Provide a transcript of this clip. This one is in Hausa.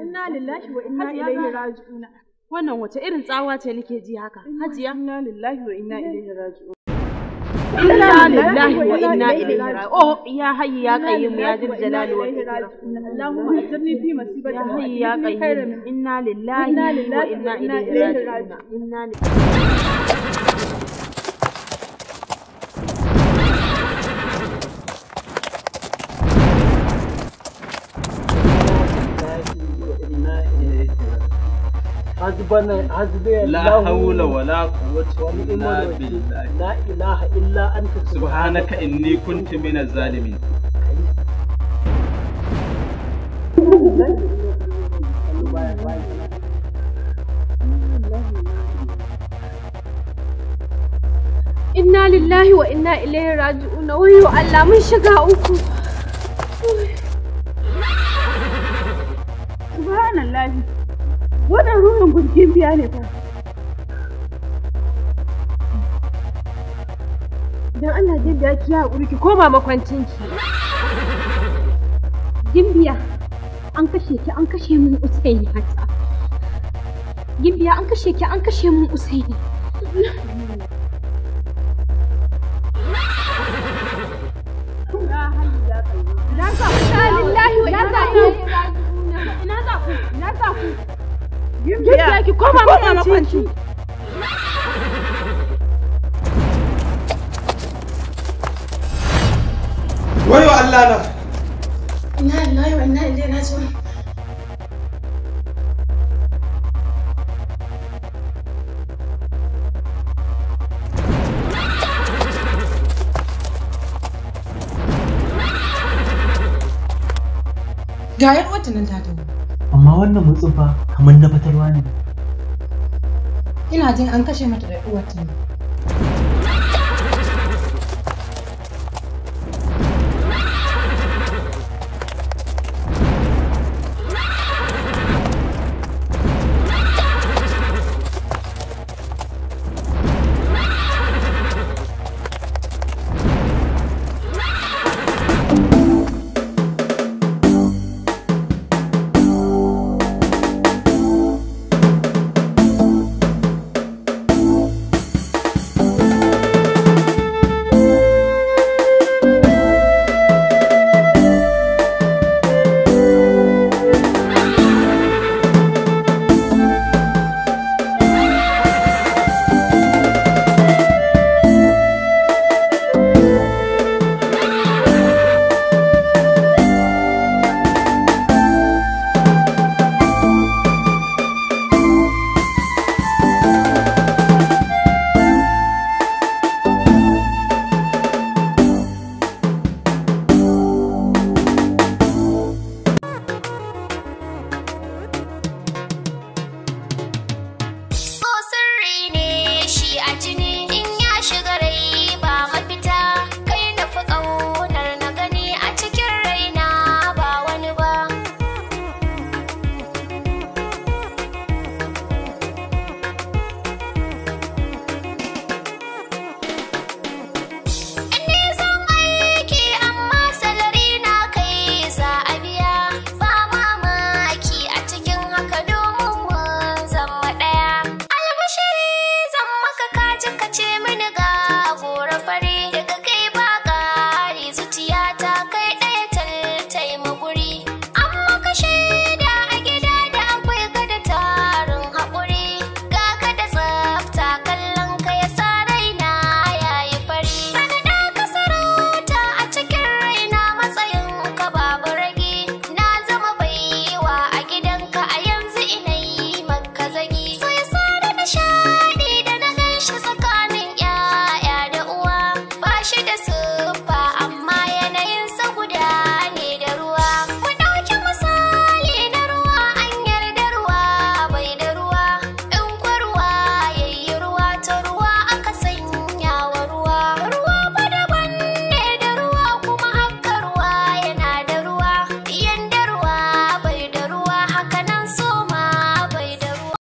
Inna lillahi wa inna ilaihi raji'un. Wannan wace irin tsawa ce nake ji haka? Hajiya? Inna lillahi wa inna ilaihi raji'un. Inna lillahi wa inna ilaihi raji'un. Oh, ya hayyu ya qayyum ya dil jalali wal ikram. Allahumma ajirni fi masibati. Ya hayyu ya qayyum. Inna lillahi wa inna ilaihi raji'un. Inna lillahi. حسبي لا حول ولا قوة إلا بالله لا إله إلا أنت سبحانك إني كنت من الظالمين. Inna lillahi wa inna ilaihi raji'un. Wayyo Allah mun shiga uku. Subhanallahi. Wannan ruhin gurgin biya ne fa. Dan Allah Gimbiya ki haƙuri ki koma makwancinki. Gimbiya an kashe mun Usaini hata. Gimbiya an kashe mun Usaini. Gimbiya ki koma makwanci. Wayo Allah na. Inna lillahi wa inna ilaihi raji'un. Ga yar wata nan ta tawo. Amma wannan mutsufa kamar na fatalwa ne. Ina jin an kashe mata da uwarta ne.